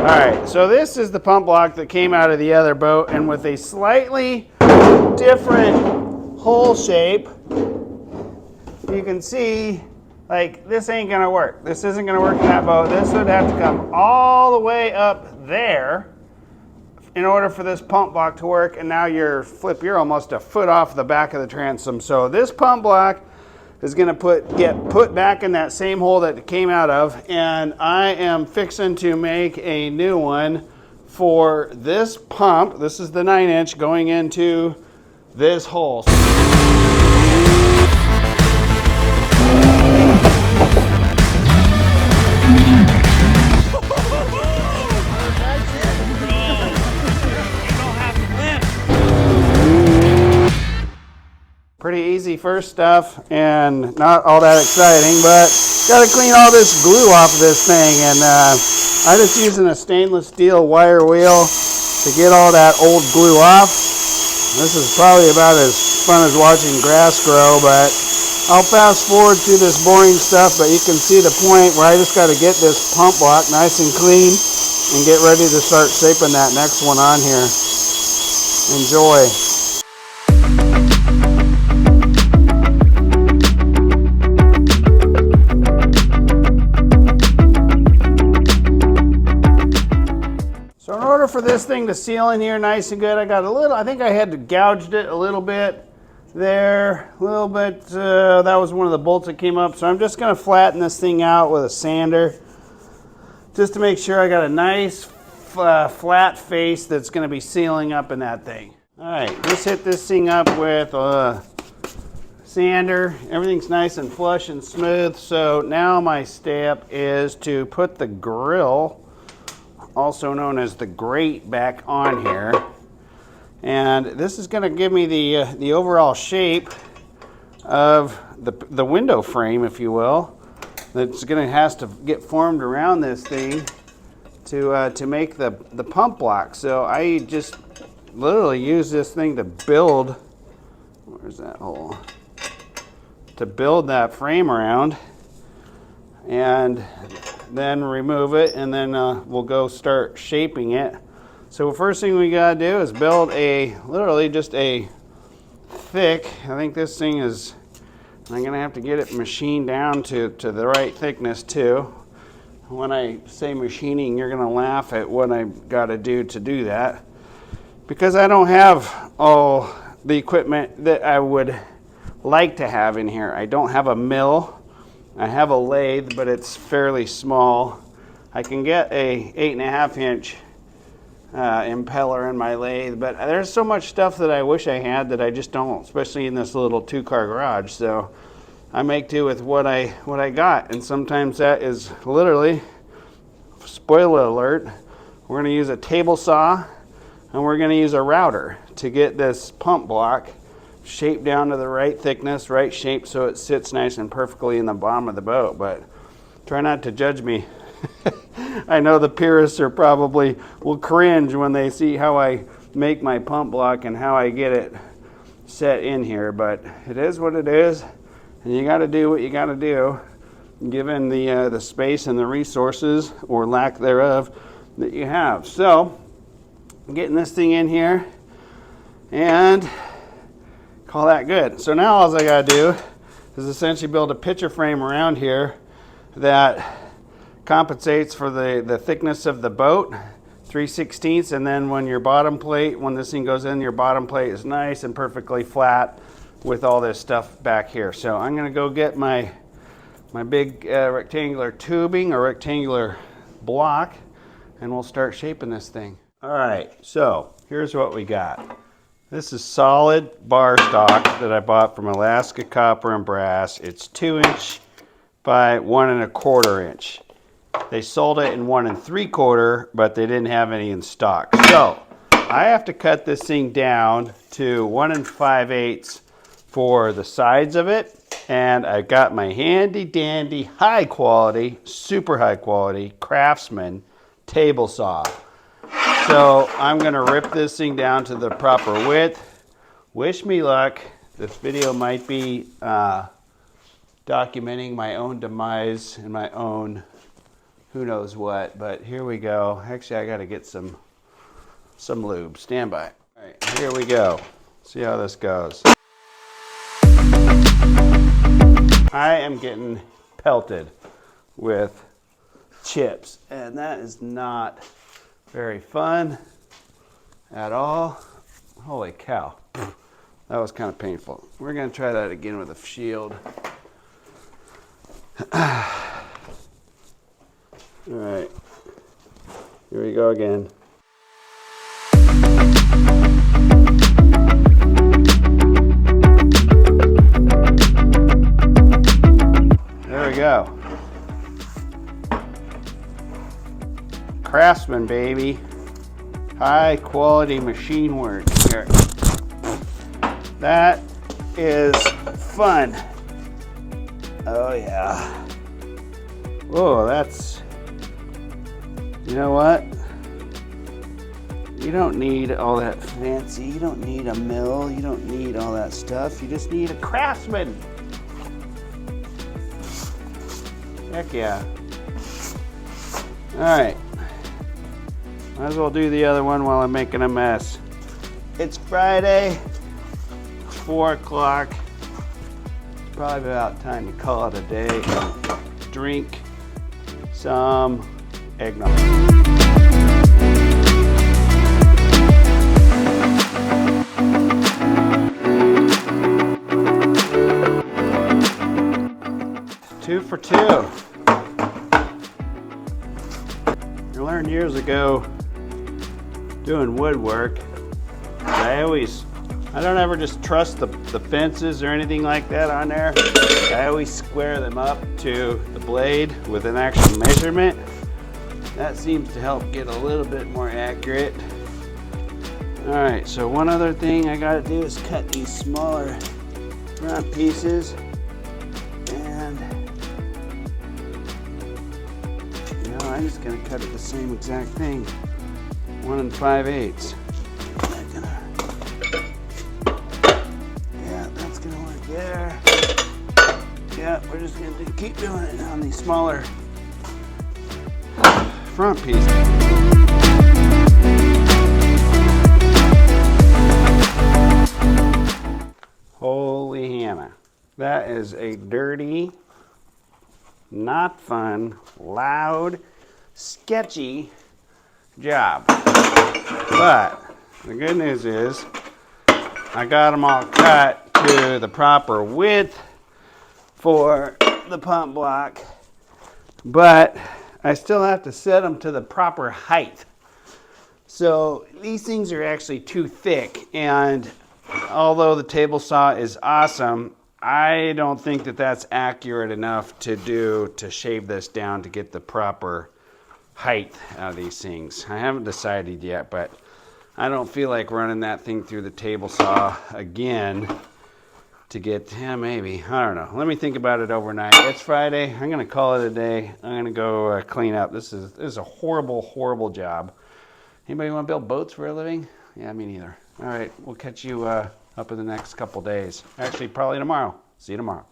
All right, so this is the pump block that came out of the other boat, and with a slightly different hole shape, you can see, like, this ain't gonna work. This isn't gonna work in that boat. This would have to come all the way up there in order for this pump block to work, and now you're almost a foot off the back of the transom. So this pump block is gonna get put back in that same hole that it came out of, and I am fixing to make a new one for this pump. This is the 9-inch going into this hole. Pretty easy first stuff and not all that exciting, but got to clean all this glue off of this thing, and I'm just using a stainless steel wire wheel to get all that old glue off. This is probably about as fun as watching grass grow, but I'll fast forward through this boring stuff, but you can see the point where I just got to get this pump block nice and clean and get ready to start shaping that next one on here. Enjoy. So in order for this thing to seal in here nice and good, I think I had gouged it a little bit there, a little bit, that was one of the bolts that came up. So I'm just gonna flatten this thing out with a sander just to make sure I got a nice flat face that's gonna be sealing up in that thing. All right, just hit this thing up with a sander. Everything's nice and flush and smooth. So now my step is to put the grill, also known as the grate, back on here, and this is going to give me the overall shape of the window frame, if you will, that's going to have to get formed around this thing to make the pump block. So I just literally use this thing to build, where's that hole, to build that frame around, and then remove it, and then we'll go start shaping it. So the first thing we gotta do is build literally just a thick, I think this thing is, I'm gonna have to get it machined down to the right thickness too. When I say machining, you're gonna laugh at what I've gotta do to do that, because I don't have all the equipment that I would like to have in here. I don't have a mill. I have a lathe, but it's fairly small. I can get a 8.5-inch impeller in my lathe, but there's so much stuff that I wish I had that I just don't, especially in this little 2-car garage. So I make do with what I got, and sometimes that is literally, spoiler alert, we're going to use a table saw and we're going to use a router to get this pump block shaped down to the right thickness, right shape, so it sits nice and perfectly in the bottom of the boat. But try not to judge me. I know the purists will cringe when they see how I make my pump block and how I get it set in here, but it is what it is, and you got to do what you got to do given the space and the resources, or lack thereof, that you have. So I'm getting this thing in here and call that good. So now all I gotta do is essentially build a picture frame around here that compensates for the thickness of the boat, 3/16, and then when this thing goes in, your bottom plate is nice and perfectly flat with all this stuff back here. So I'm gonna go get my big rectangular tubing or rectangular block, and we'll start shaping this thing. All right, so here's what we got. This is solid bar stock that I bought from Alaska Copper and Brass. It's 2-inch by 1 1/4 inch. They sold it in 1 3/4, but they didn't have any in stock. So I have to cut this thing down to 1 5/8 for the sides of it. And I got my handy dandy high quality, super high quality Craftsman table saw. So I'm gonna rip this thing down to the proper width. Wish me luck. This video might be documenting my own demise and my own who knows what, but here we go. Actually, I got to get some lube. Stand by. All right, here we go. See how this goes. I am getting pelted with chips, and that is not very fun at all. Holy cow. That was kind of painful. We're going to try that again with a shield. All right, here we go again. There we go. Craftsman, baby. High quality machine work here. That is fun. Oh yeah. Oh, that's, you know what? You don't need all that fancy. You don't need a mill. You don't need all that stuff. You just need a craftsman. Heck yeah. All right. Might as well do the other one while I'm making a mess. It's Friday, 4 o'clock. It's probably about time to call it a day and drink some eggnog. Two for two. I learned years ago doing woodwork, I don't ever just trust the fences or anything like that on there. I always square them up to the blade with an actual measurement. That seems to help get a little bit more accurate. All right, so one other thing I gotta do is cut these smaller front pieces. And I'm just gonna cut it the same exact thing, 1 5/8. Yeah, that's gonna work there. Yeah, we're just gonna keep doing it on these smaller front pieces. Holy Hannah, that is a dirty, not fun, loud, sketchy job. But the good news is I got them all cut to the proper width for the pump block, but I still have to set them to the proper height. So these things are actually too thick, and although the table saw is awesome, I don't think that that's accurate enough to shave this down to get the proper height out of these things. I haven't decided yet, but I don't feel like running that thing through the table saw again to get, yeah, maybe, I don't know. Let me think about it overnight. It's Friday. I'm gonna call it a day. I'm gonna go clean up. This is a horrible, horrible job. Anybody want to build boats for a living? Yeah, me neither. All right, we'll catch you up in the next couple days. Actually, probably tomorrow. See you tomorrow.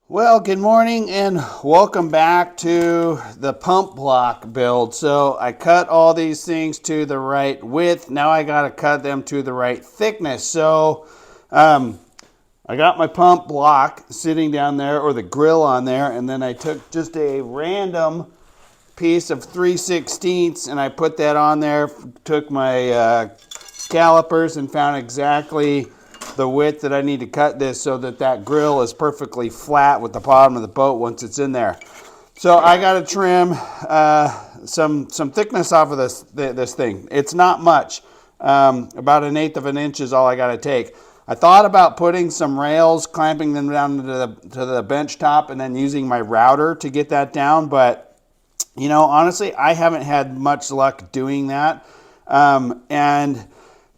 Well, good morning and welcome back to the pump block build. So I cut all these things to the right width. Now I got to cut them to the right thickness. So I got my pump block sitting down there, or the grill on there, and then I took just a random piece of 3/16 and I put that on there, took my calipers and found exactly the width that I need to cut this so that that grill is perfectly flat with the bottom of the boat once it's in there. So I got to trim some thickness off of this thing. It's not much. About 1/8 of an inch is all I got to take. I thought about putting some rails, clamping them down to the bench top, and then using my router to get that down. But you know, honestly, I haven't had much luck doing that. And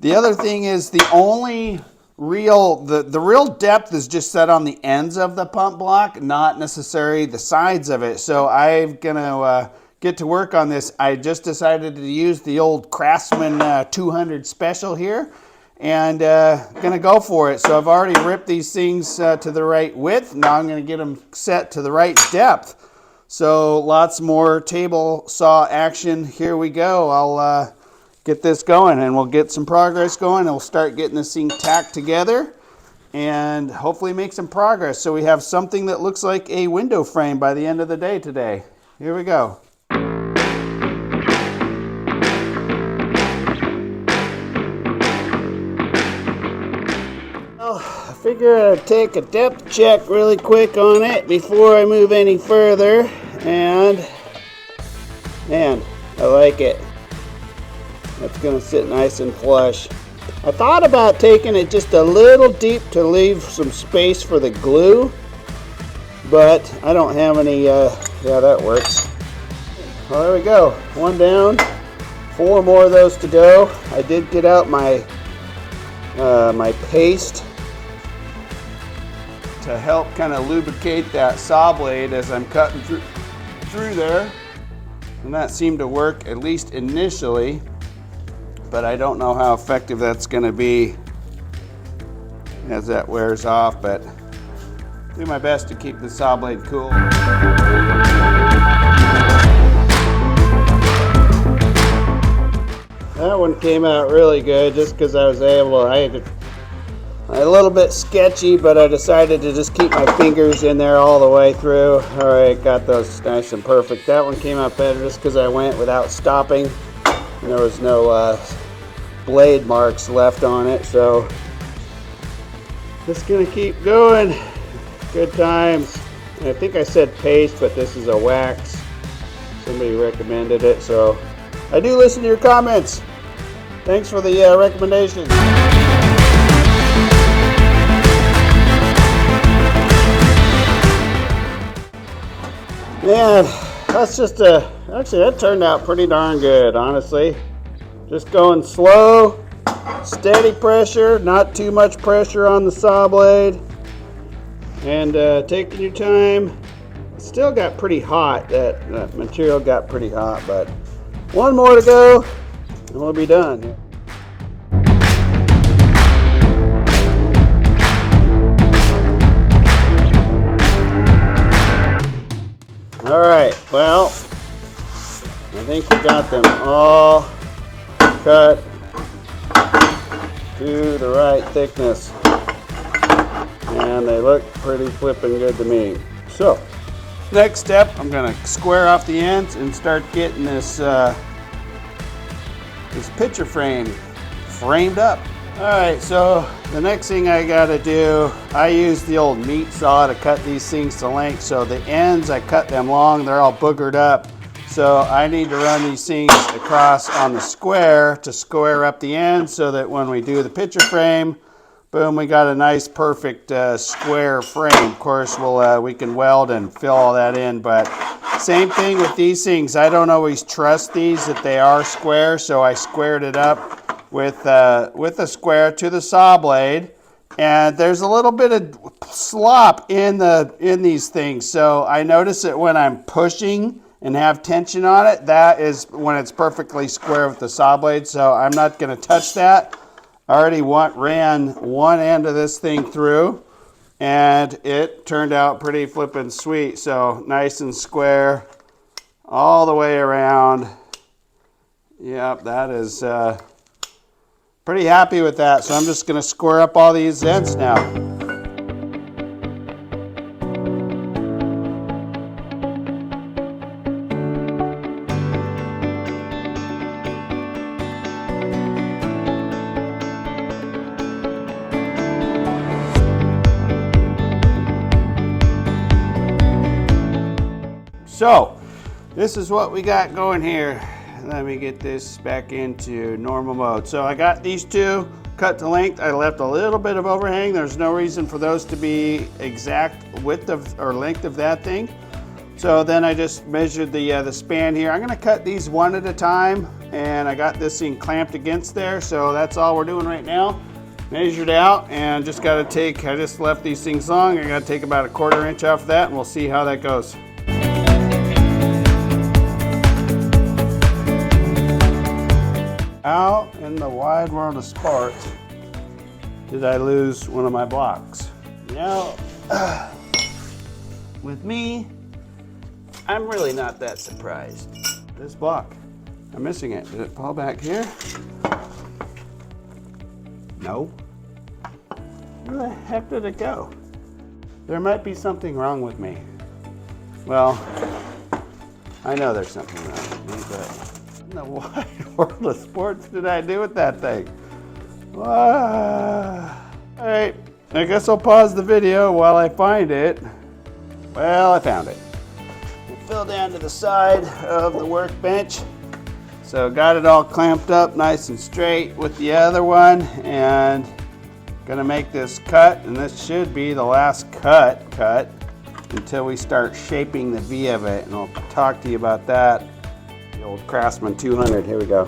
the other thing is the only the real depth is just set on the ends of the pump block, not necessarily the sides of it. So I'm gonna get to work on this. I just decided to use the old Craftsman 200 special here, and gonna go for it. So I've already ripped these things to the right width. Now I'm gonna get them set to the right depth. So lots more table saw action. Here we go. I'll get this going and we'll get some progress going, and we'll start getting this thing tacked together and hopefully make some progress so we have something that looks like a window frame by the end of the day today. Here we go. I figure I'd take a depth check really quick on it before I move any further, and man, I like it. That's gonna sit nice and flush. I thought about taking it just a little deep to leave some space for the glue, but I don't have any, yeah, that works. Well, there we go, one down, 4 more of those to go. I did get out my my paste to help kind of lubricate that saw blade as I'm cutting through there, and that seemed to work at least initially, but I don't know how effective that's going to be as that wears off, but do my best to keep the saw blade cool. That one came out really good just because I was able to, a little bit sketchy, but I decided to just keep my fingers in there all the way through. All right, got those nice and perfect. That one came out better just because I went without stopping, and there was no blade marks left on it, so just gonna keep going. Good times. And I think I said paste, but this is a wax. Somebody recommended it, so I do listen to your comments. Thanks for the recommendation. Man, that's just actually that turned out pretty darn good, honestly. Just going slow, steady pressure, not too much pressure on the saw blade, and taking your time. Still got pretty hot, that material got pretty hot, but one more to go and we'll be done. All right, well, I think we got them all cut to the right thickness, and they look pretty flipping good to me. So, next step, I'm gonna square off the ends and start getting this this picture frame framed up. All right, so the next thing I gotta do, I use the old meat saw to cut these things to length. So the ends, I cut them long, they're all boogered up. So I need to run these things across on the square to square up the ends so that when we do the picture frame, boom, we got a nice perfect square frame. Of course, we can weld and fill all that in, but same thing with these things. I don't always trust these that they are square, so I squared it up with a square to the saw blade, and there's a little bit of slop in these things. So I notice it when I'm pushing and have tension on it. That is when it's perfectly square with the saw blade. So I'm not going to touch that. I already ran one end of this thing through, and it turned out pretty flippin' sweet. So nice and square all the way around. Yep, that is pretty happy with that. So I'm just going to square up all these ends now. So this is what we got going here. Let me get this back into normal mode. So I got these two cut to length. I left a little bit of overhang. There's no reason for those to be exact width of or length of that thing. So then I just measured the span here. I'm gonna cut these one at a time, and I got this thing clamped against there. So that's all we're doing right now. Measured out, and just gotta take, I just left these things long. I gotta take about a 1/4 inch off of that, and we'll see how that goes. Out in the wide world of sports, did I lose one of my blocks? Now, with me, I'm really not that surprised. This block, I'm missing it. Did it fall back here? No. Where the heck did it go? There might be something wrong with me. Well, I know there's something wrong with me, but in the wide world of sports did I do with that thing? All right, I guess I'll pause the video while I find it. Well, I found it. It fell down to the side of the workbench. So got it all clamped up nice and straight with the other one, and gonna make this cut, and this should be the last cut until we start shaping the V of it, and I'll talk to you about that. The old Craftsman 200, here we go.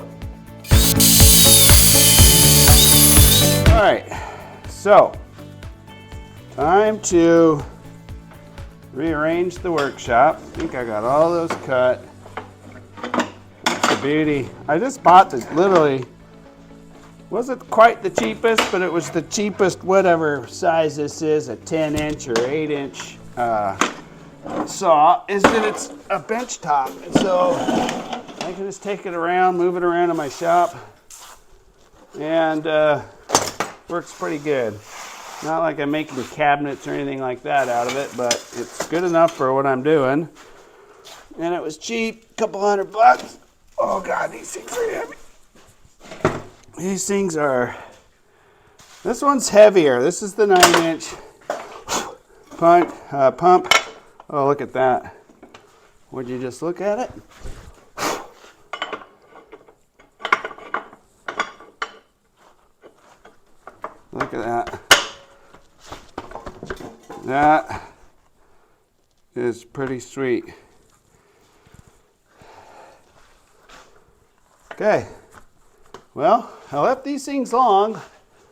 All right, so time to rearrange the workshop. I think I got all those cut. That's the beauty. I just bought this, literally, wasn't quite the cheapest, but it was the cheapest whatever size this is, a 10-inch or 8-inch saw, is that it's a bench top. And so I can just take it around, move it around in my shop, and works pretty good. Not like I'm making cabinets or anything like that out of it, but it's good enough for what I'm doing. And it was cheap, a couple $100. Oh God, these things are heavy. These things are, this one's heavier. This is the 9-inch pump. Oh, look at that. Would you just look at it? Look at that. That is pretty sweet. Okay. Well, I left these things long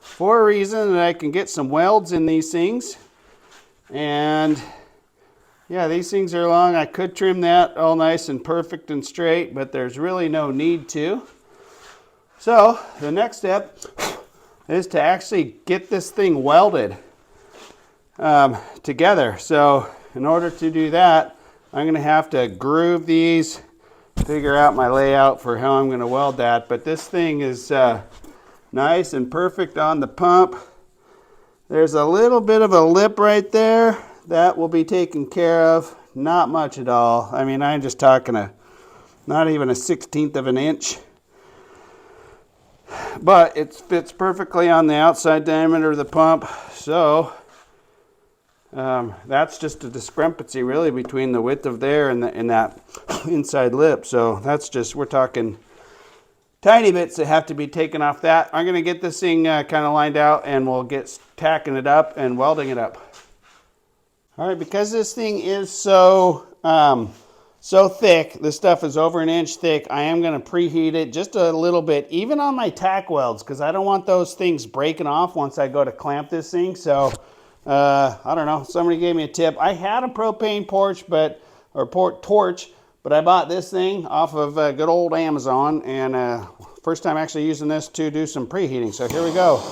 for a reason, that I can get some welds in these things. And yeah, these things are long. I could trim that all nice and perfect and straight, but there's really no need to. So the next step is to actually get this thing welded together. So in order to do that, I'm going to have to groove these, figure out my layout for how I'm going to weld that. But this thing is nice and perfect on the pump. There's a little bit of a lip right there that will be taken care of. Not much at all. I mean, I'm just talking not even a 1/16 of an inch. But it fits perfectly on the outside diameter of the pump. So that's just a discrepancy really between the width of there and that inside lip. So that's just, we're talking tiny bits that have to be taken off that. I'm going to get this thing kind of lined out, and we'll get tacking it up and welding it up. All right, because this thing is so thick, this stuff is over an inch thick, I am going to preheat it just a little bit, even on my tack welds, because I don't want those things breaking off once I go to clamp this thing. So I don't know, somebody gave me a tip. I had a propane torch, but I bought this thing off of good old Amazon, and first time actually using this to do some preheating. So here we go.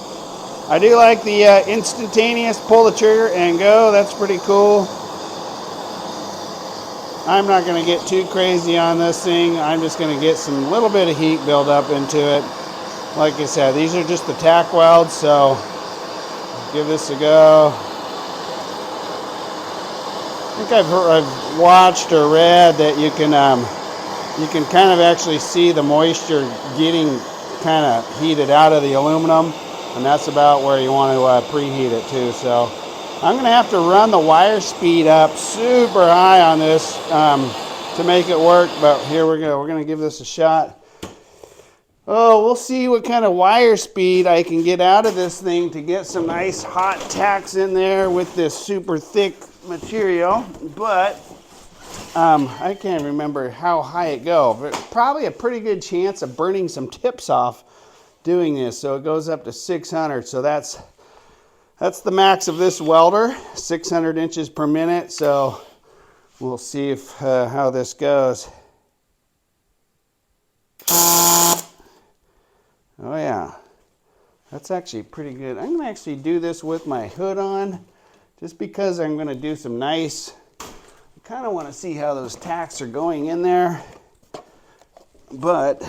I do like the instantaneous pull the trigger and go. That's pretty cool. I'm not going to get too crazy on this thing. I'm just going to get some little bit of heat build up into it. Like I said, these are just the tack welds, so give this a go. I think I've watched or read that you can kind of actually see the moisture getting kind of heated out of the aluminum, and that's about where you want to preheat it too. So I'm going to have to run the wire speed up super high on this to make it work, but here we go. We're going to give this a shot. Oh, we'll see what kind of wire speed I can get out of this thing to get some nice hot tacks in there with this super thick material. But I can't remember how high it goes, but probably a pretty good chance of burning some tips off doing this. So it goes up to 600. So that's the max of this welder, 600 inches per minute. So we'll see if how this goes. Oh yeah, that's actually pretty good. I'm gonna actually do this with my hood on, just because I'm gonna do some nice kind of want to see how those tacks are going in there, but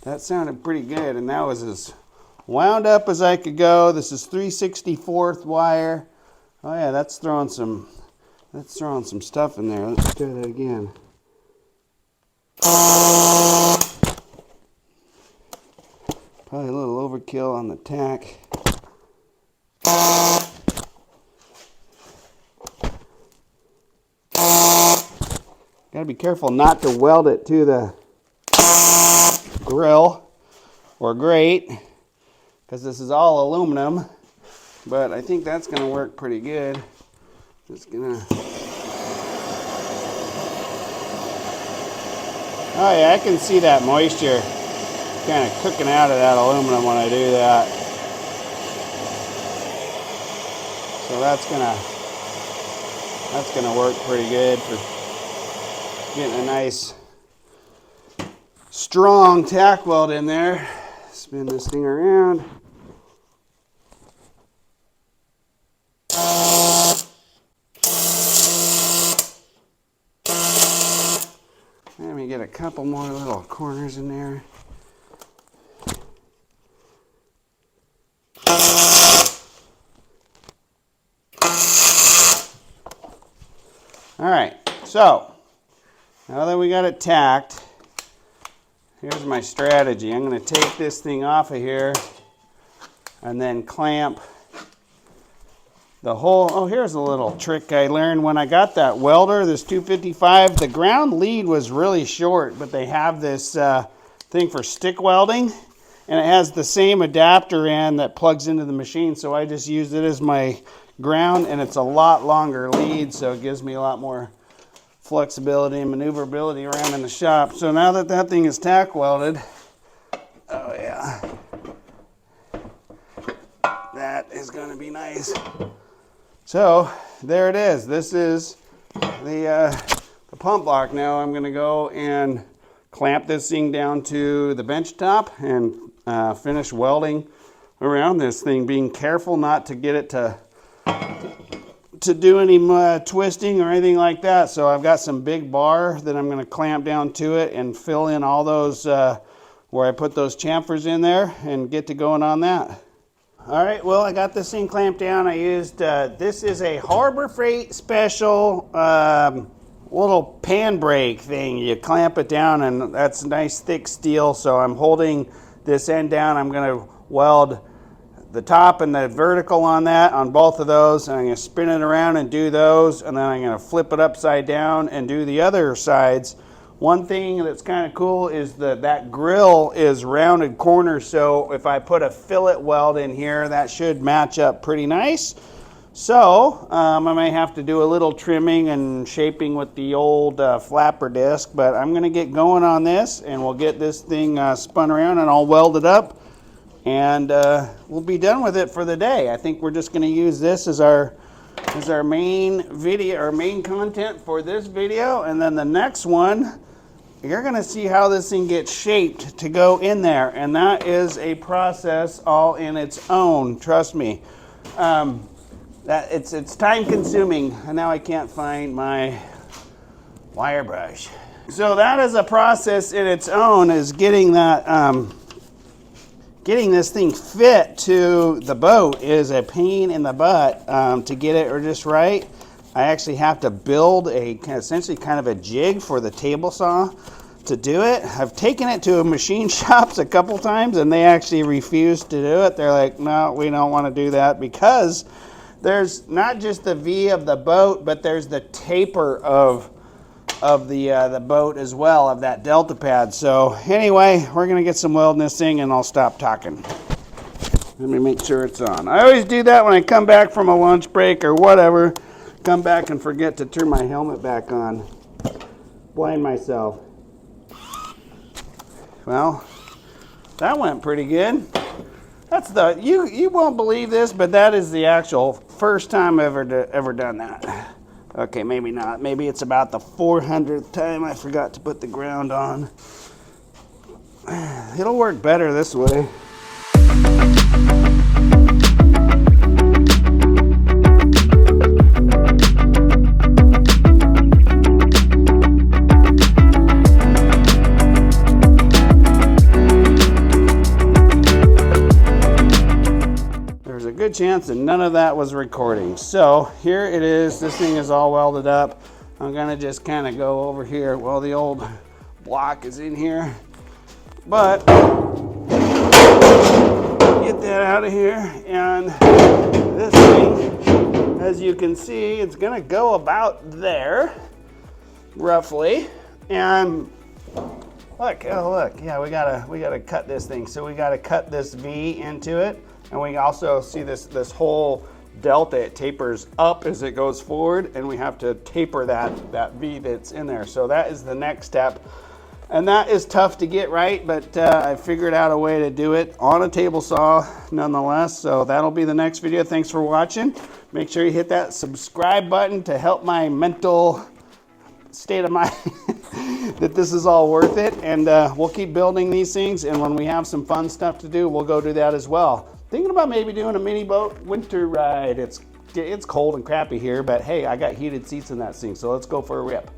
that sounded pretty good, and that was as wound up as I could go. This is 3/64 wire. Oh yeah, that's throwing some stuff in there. Let's try that again. Probably a little overkill on the tack. Gotta be careful not to weld it to the grill or grate, because this is all aluminum, but I think that's gonna work pretty good. Just gonna, oh yeah, I can see that moisture kind of cooking out of that aluminum when I do that. So that's gonna work pretty good for getting a nice strong tack weld in there. Spin this thing around. Let me get a couple more little corners in there. All right, so now that we got it tacked, here's my strategy. I'm going to take this thing off of here and then clamp the whole. Oh, here's a little trick I learned when I got that welder, this 255. The ground lead was really short, but they have this thing for stick welding, and it has the same adapter in that plugs into the machine, so I just used it as my ground, and it's a lot longer lead, so it gives me a lot more flexibility and maneuverability around in the shop. So now that that thing is tack welded, oh yeah, that is going to be nice. So there it is. This is the pump block. Now I'm going to go and clamp this thing down to the bench top and finish welding around this thing, being careful not to get it to do any twisting or anything like that. So I've got some big bar that I'm going to clamp down to it and fill in all those where I put those chamfers in there and get to going on that. All right, well, I got this thing clamped down. I used, this is a Harbor Freight special little pan brake thing. You clamp it down, and that's nice thick steel. So I'm holding this end down. I'm going to weld the top and the vertical on that, on both of those, and I'm going to spin it around and do those, and then I'm going to flip it upside down and do the other sides. One thing that's kind of cool is that grill is rounded corners, so if I put a fillet weld in here, that should match up pretty nice. So I may have to do a little trimming and shaping with the old flapper disc, but I'm going to get going on this, and we'll get this thing spun around, and I'll weld it up, and we'll be done with it for the day. I think we're just going to use this as our main video, our main content for this video, and then the next one, you're going to see how this thing gets shaped to go in there, and that is a process all in its own. Trust me, that it's time consuming, and now I can't find my wire brush. So that is a process in its own, is getting that getting this thing fit to the boat is a pain in the butt to get it or just right. I actually have to build essentially kind of a jig for the table saw to do it. I've taken it to a machine shops a couple times, and they actually refuse to do it. They're like, no, we don't want to do that, because there's not just the V of the boat, but there's the taper of the boat as well, of that delta pad. So anyway, we're going to get some welding this thing, and I'll stop talking. Let me make sure it's on. I always do that when I come back from a lunch break or whatever. Come back and forget to turn my helmet back on. Blind myself. Well, that went pretty good. That's you won't believe this, but that is the actual first time I've ever done that. Okay, maybe not. Maybe it's about the 400th time I forgot to put the ground on. It'll work better this way. good chance that none of that was recording. So here it is. This thing is all welded up. I'm gonna just kind of go over here. Well, the old block is in here, but get that out of here. And this thing, as you can see, it's gonna go about there, roughly. And look, oh look, yeah, we gotta cut this thing. So we gotta cut this V into it, and we also see this whole delta. It tapers up as it goes forward, and we have to taper that V that's in there. So that is the next step, and that is tough to get right, but I figured out a way to do it on a table saw nonetheless. So that'll be the next video. Thanks for watching. Make sure you hit that subscribe button to help my mental state of mind that this is all worth it. And we'll keep building these things, and when we have some fun stuff to do, we'll go do that as well. Thinking about maybe doing a mini boat winter ride. It's cold and crappy here, but hey, I got heated seats in that thing, so let's go for a rip.